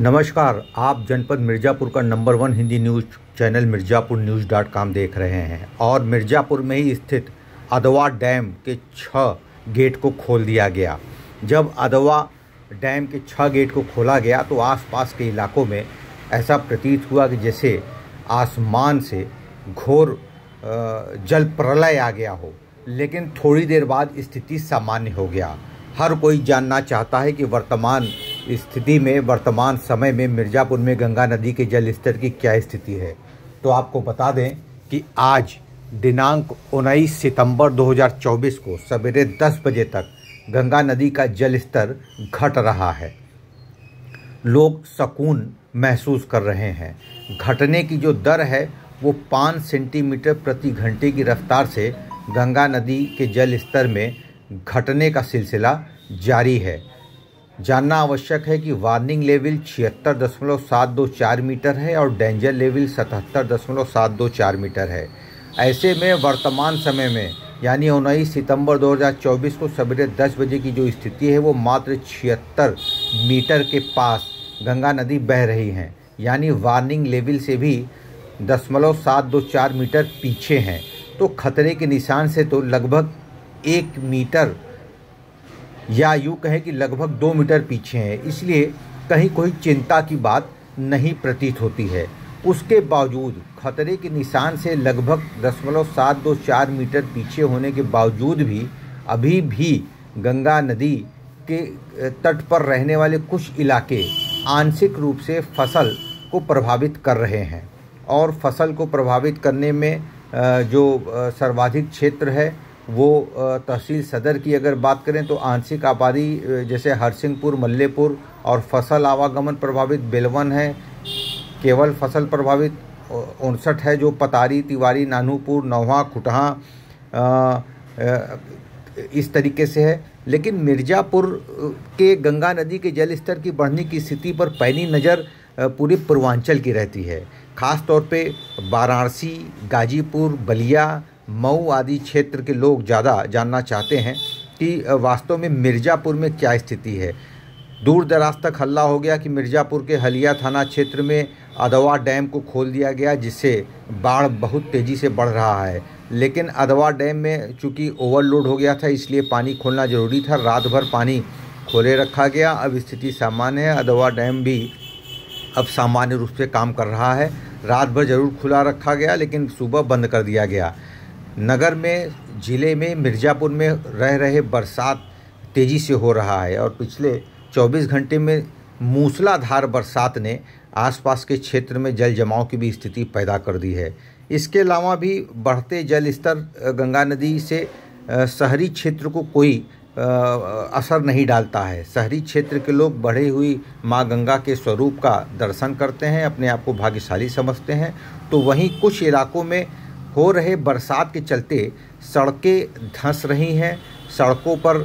नमस्कार। आप जनपद मिर्ज़ापुर का नंबर 1 हिंदी न्यूज़ चैनल मिर्ज़ापुरन्यूज़.com देख रहे हैं और मिर्ज़ापुर में ही स्थित अधवा डैम के 6 गेट को खोल दिया गया। जब अधवा डैम के 6 गेट को खोला गया तो आसपास के इलाकों में ऐसा प्रतीत हुआ कि जैसे आसमान से घोर जल प्रलय आ गया हो, लेकिन थोड़ी देर बाद स्थिति सामान्य हो गया। हर कोई जानना चाहता है कि वर्तमान स्थिति में, वर्तमान समय में मिर्ज़ापुर में गंगा नदी के जल स्तर की क्या स्थिति है। तो आपको बता दें कि आज दिनांक 19 सितंबर 2024 को सवेरे 10 बजे तक गंगा नदी का जल स्तर घट रहा है। लोग सुकून महसूस कर रहे हैं। घटने की जो दर है वो 5 सेंटीमीटर प्रति घंटे की रफ्तार से गंगा नदी के जल स्तर में घटने का सिलसिला जारी है। जानना आवश्यक है कि वार्निंग लेवल 76.724 मीटर है और डेंजर लेवल 77.724 मीटर है। ऐसे में वर्तमान समय में यानी 19 सितंबर 2024 को सवेरे 10 बजे की जो स्थिति है वो मात्र 76 मीटर के पास गंगा नदी बह रही है, यानी वार्निंग लेवल से भी 0.724 मीटर पीछे हैं। तो खतरे के निशान से तो लगभग 1 मीटर या यूँ कहें कि लगभग 2 मीटर पीछे हैं। इसलिए कहीं कोई चिंता की बात नहीं प्रतीत होती है। उसके बावजूद खतरे के निशान से लगभग 0.724 मीटर पीछे होने के बावजूद भी अभी भी गंगा नदी के तट पर रहने वाले कुछ इलाके आंशिक रूप से फसल को प्रभावित कर रहे हैं। और फसल को प्रभावित करने में जो सर्वाधिक क्षेत्र है वो तहसील सदर की अगर बात करें तो आंशिक आबादी जैसे हरसिंहपुर, मल्लेपुर और फसल आवागमन प्रभावित बेलवन है। केवल फसल प्रभावित 59 है जो पतारी, तिवारी, नानूपुर, नौहा, खुटहा इस तरीके से है। लेकिन मिर्ज़ापुर के गंगा नदी के जल स्तर की बढ़ने की स्थिति पर पैनी नज़र पूरे पूर्वांचल की रहती है। ख़ास तौर पे वाराणसी, गाजीपुर, बलिया, मऊ आदि क्षेत्र के लोग ज़्यादा जानना चाहते हैं कि वास्तव में मिर्ज़ापुर में क्या स्थिति है। दूर दराज तक हल्ला हो गया कि मिर्ज़ापुर के हलिया थाना क्षेत्र में अधवा डैम को खोल दिया गया, जिससे बाढ़ बहुत तेज़ी से बढ़ रहा है। लेकिन अधवा डैम में चूँकि ओवरलोड हो गया था, इसलिए पानी खोलना ज़रूरी था। रात भर पानी खोले रखा गया। अब स्थिति सामान्य है। अधवा डैम भी अब सामान्य रूप से काम कर रहा है। रात भर ज़रूर खुला रखा गया, लेकिन सुबह बंद कर दिया गया। नगर में, ज़िले में, मिर्ज़ापुर में रह रहे बरसात तेज़ी से हो रहा है और पिछले 24 घंटे में मूसलाधार बरसात ने आसपास के क्षेत्र में जल जमाव की भी स्थिति पैदा कर दी है। इसके अलावा भी बढ़ते जल स्तर गंगा नदी से शहरी क्षेत्र को कोई असर नहीं डालता है। शहरी क्षेत्र के लोग बढ़ी हुई माँ गंगा के स्वरूप का दर्शन करते हैं, अपने आप को भाग्यशाली समझते हैं। तो वहीं कुछ इलाकों में हो रहे बरसात के चलते सड़कें धंस रही हैं। सड़कों पर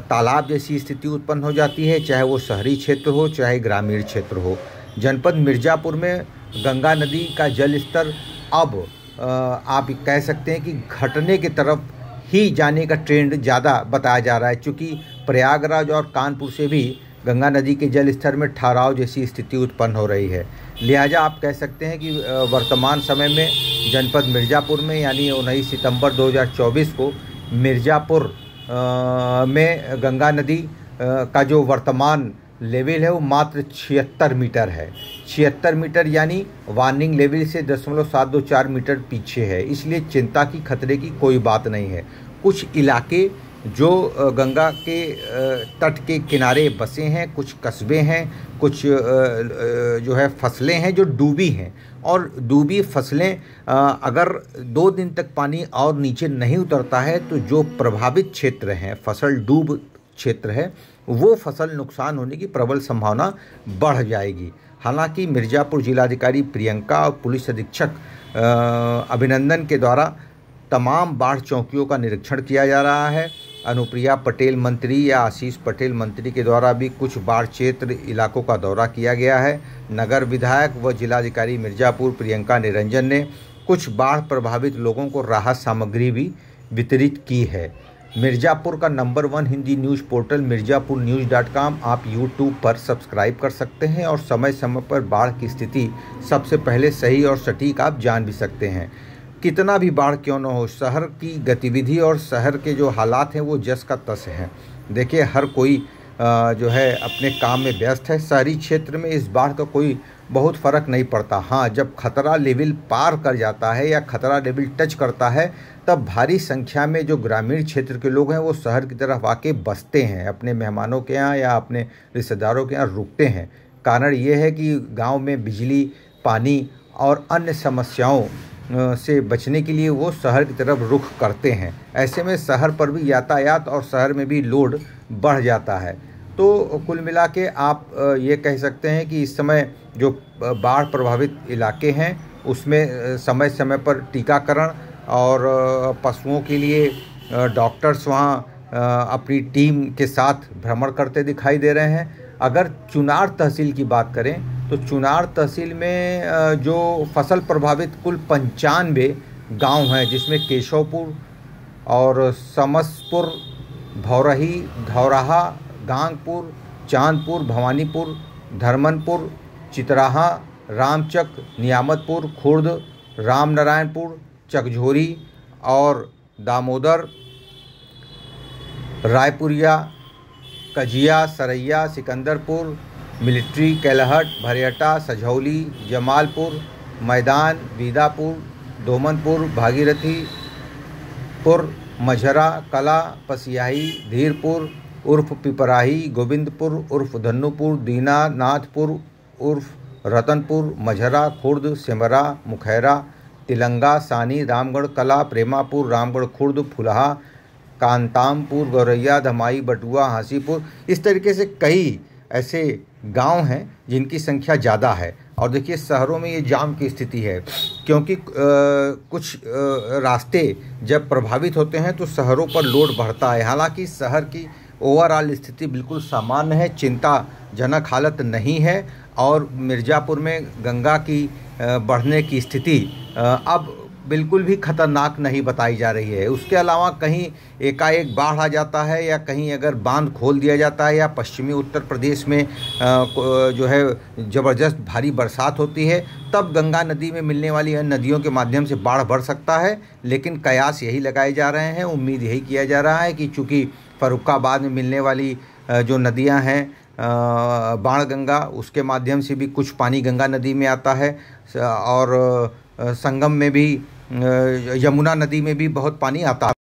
तालाब जैसी स्थिति उत्पन्न हो जाती है, चाहे वो शहरी क्षेत्र हो चाहे ग्रामीण क्षेत्र हो। जनपद मिर्ज़ापुर में गंगा नदी का जल स्तर अब आप कह सकते हैं कि घटने की तरफ ही जाने का ट्रेंड ज़्यादा बताया जा रहा है, चूँकि प्रयागराज और कानपुर से भी गंगा नदी के जल स्तर में ठहराव जैसी स्थिति उत्पन्न हो रही है। लिहाजा आप कह सकते हैं कि वर्तमान समय में जनपद मिर्ज़ापुर में यानी 19 सितंबर 2024 को मिर्ज़ापुर में गंगा नदी का जो वर्तमान लेवल है वो मात्र 76 मीटर है। 76 मीटर यानी वार्निंग लेवल से 0.724 मीटर पीछे है। इसलिए चिंता की, खतरे की कोई बात नहीं है। कुछ इलाके जो गंगा के तट के किनारे बसे हैं, कुछ कस्बे हैं, कुछ जो है फसलें हैं जो डूबी हैं। और डूबी फसलें अगर 2 दिन तक पानी और नीचे नहीं उतरता है तो जो प्रभावित क्षेत्र हैं, फसल डूब क्षेत्र है, वो फसल नुकसान होने की प्रबल संभावना बढ़ जाएगी। हालांकि मिर्ज़ापुर जिलाधिकारी प्रियंका और पुलिस अधीक्षक अभिनंदन के द्वारा तमाम बाढ़ चौकियों का निरीक्षण किया जा रहा है। अनुप्रिया पटेल मंत्री या आशीष पटेल मंत्री के द्वारा भी कुछ बाढ़ क्षेत्र इलाकों का दौरा किया गया है। नगर विधायक व जिलाधिकारी मिर्ज़ापुर प्रियंका निरंजन ने कुछ बाढ़ प्रभावित लोगों को राहत सामग्री भी वितरित की है। मिर्ज़ापुर का number 1 Hindi news portal mirzapurnews.com आप यूट्यूब पर सब्सक्राइब कर सकते हैं और समय समय पर बाढ़ की स्थिति सबसे पहले सही और सटीक आप जान भी सकते हैं। कितना भी बाढ़ क्यों न हो, शहर की गतिविधि और शहर के जो हालात हैं वो जस का तस हैं। देखिए, हर कोई जो है अपने काम में व्यस्त है। शहरी क्षेत्र में इस बाढ़ का कोई बहुत फ़र्क नहीं पड़ता। हाँ, जब खतरा लेवल पार कर जाता है या खतरा लेवल टच करता है, तब भारी संख्या में जो ग्रामीण क्षेत्र के लोग हैं वो शहर की तरफ आके बसते हैं, अपने मेहमानों के यहाँ या अपने रिश्तेदारों के यहाँ रुकते हैं। कारण ये है कि गांव में बिजली, पानी और अन्य समस्याओं से बचने के लिए वो शहर की तरफ रुख करते हैं। ऐसे में शहर पर भी यातायात और शहर में भी लोड बढ़ जाता है। तो कुल मिला के आप ये कह सकते हैं कि इस समय जो बाढ़ प्रभावित इलाके हैं उसमें समय समय पर टीकाकरण और पशुओं के लिए डॉक्टर्स वहाँ अपनी टीम के साथ भ्रमण करते दिखाई दे रहे हैं। अगर चुनार तहसील की बात करें तो चुनार तहसील में जो फसल प्रभावित कुल 95 गांव हैं, जिसमें केशवपुर और समसपुर, भौरही, धौराहा, गांगपुर, चांदपुर, भवानीपुर, धर्मनपुर, चितराहा, रामचक, नियामतपुर, खुर्द, रामनारायणपुर, चकझोरी और दामोदर, रायपुरिया, कजिया, सरैया, सिकंदरपुर, मिलिट्री, कैलहट, भरेहटा, सझौली, जमालपुर, मैदान, बीदापुर, दोमनपुर, भागीरथीपुर, मझरा कला, पसियाही, धीरपुर उर्फ पिपराही, गोविंदपुर उर्फ धन्नूपुर, दीनानाथपुर उर्फ रतनपुर, मझरा, खुर्द, सिमरा, मुखैरा, तिलंगा, सानी, रामगढ़ कला, प्रेमापुर, रामगढ़ खुर्द, फुलहा, कांतामपुर, गौरैया, धमाई, बटुआ, हांसीपुर। इस तरीके से कई ऐसे गांव हैं जिनकी संख्या ज़्यादा है। और देखिए, शहरों में ये जाम की स्थिति है, क्योंकि कुछ रास्ते जब प्रभावित होते हैं तो शहरों पर लोड बढ़ता है। हालांकि शहर की ओवरऑल स्थिति बिल्कुल सामान्य है, चिंताजनक हालत नहीं है। और मिर्ज़ापुर में गंगा की बढ़ने की स्थिति अब बिल्कुल भी खतरनाक नहीं बताई जा रही है। उसके अलावा कहीं एकाएक बाढ़ आ जाता है या कहीं अगर बांध खोल दिया जाता है या पश्चिमी उत्तर प्रदेश में जो है ज़बरदस्त भारी बरसात होती है, तब गंगा नदी में मिलने वाली अन्य नदियों के माध्यम से बाढ़ बढ़ सकता है। लेकिन कयास यही लगाए जा रहे हैं, उम्मीद यही किया जा रहा है कि चूँकि फर्रुखाबाद में मिलने वाली जो नदियाँ हैं बाणगंगा, उसके माध्यम से भी कुछ पानी गंगा नदी में आता है और संगम में भी, यमुना नदी में भी बहुत पानी आता है।